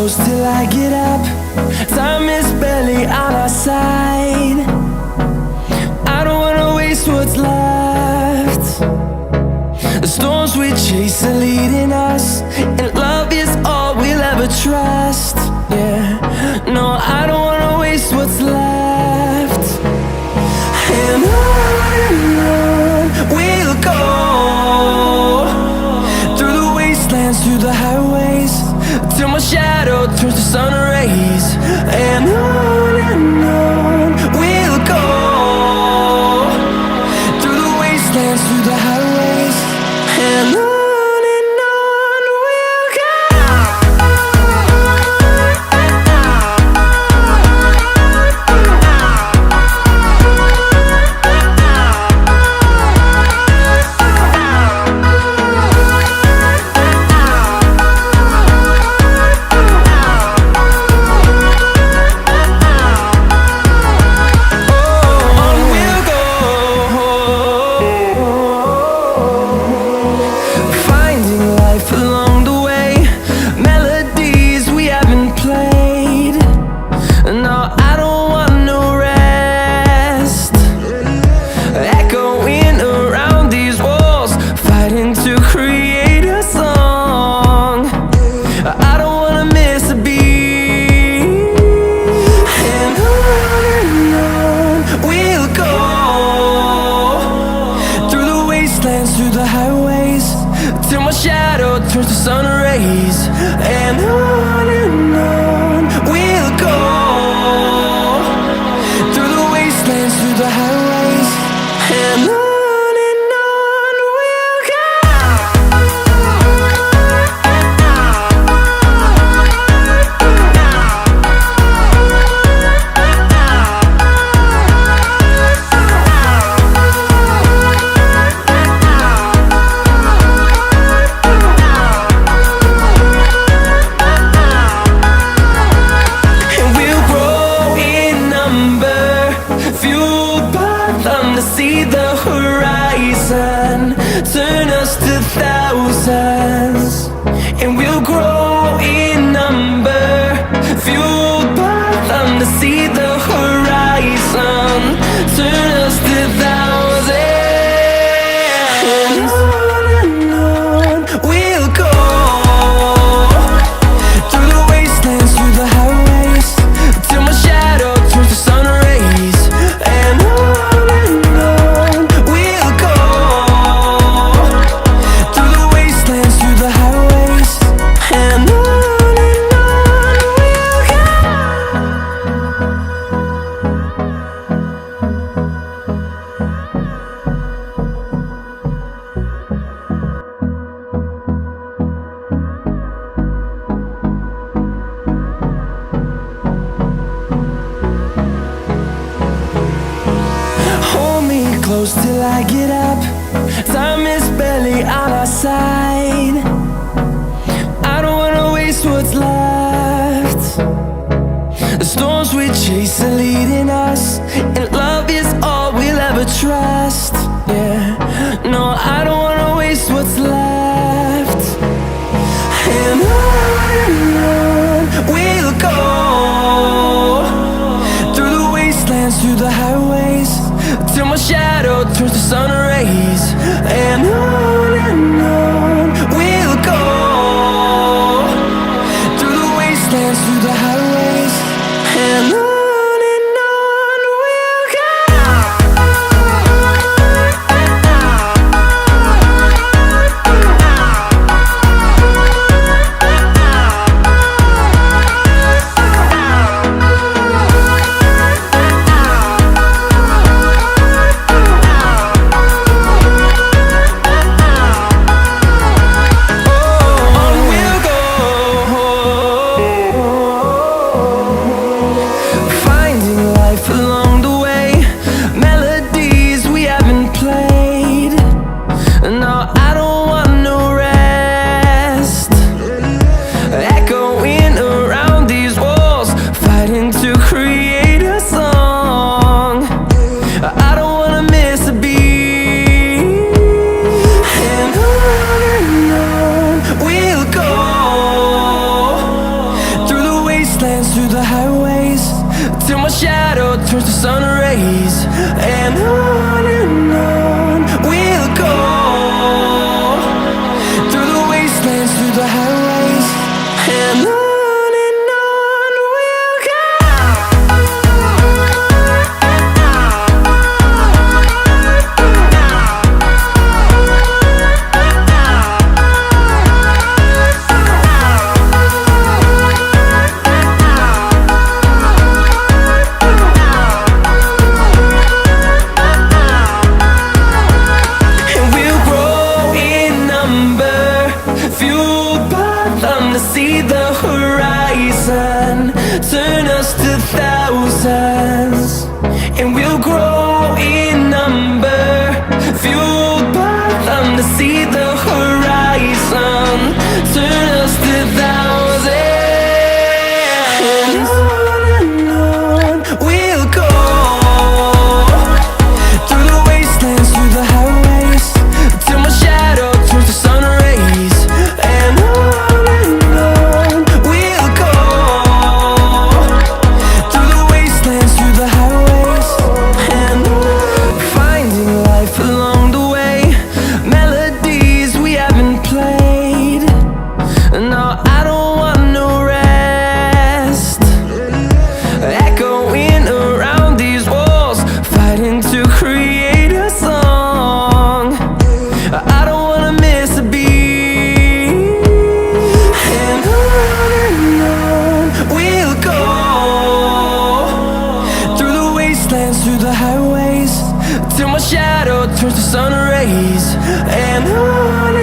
close till I get up. Time is barely on our side. I don't wanna waste what's left. The storms we chase are leading us, and love is all we'll ever trust. Yeah, no, I don't wanna waste what's left. And on we'll go, through the wastelands, through the highways, till my shadow turns to sun rays. And on we'll go, through the wastelands, through the highways, and on. Through the highways, till my shadow turns to sun rays. And on we'll go, through the wastelands, through the highways, and on we'll go. See the horizon turn us to thousands, and we'll grow in number, fueled by them. To see the horizon turn us to thousands, and on we'll go, through the wastelands, through the highways, till my shadow turns to sun rays. And close till I get up. Time is barely on our side. I don't wanna waste what's left. The storms we chase are leading us, and love is all we'll ever trust. Yeah, no, I don't wanna waste what's left. And on we'll go, through the wastelands, through the highways, till my shadow turns to sun rays. And on we'll go, through the wastelands, through the highways, and on. till my shadow turns to sun rays. And on we'll go, through the wastelands, through the highways, and on we'll go. See the horizon turn us to thousands, and we'll grow in number, fueled by them to see the horizon turn us to thousands. And on we'll go, through the wastelands, through the highways, till my shadow turns to sun rays. And to create a song, I don't wanna miss a beat. And on we'll go, through the wastelands, through the highways, till my shadow turns to sun rays. And on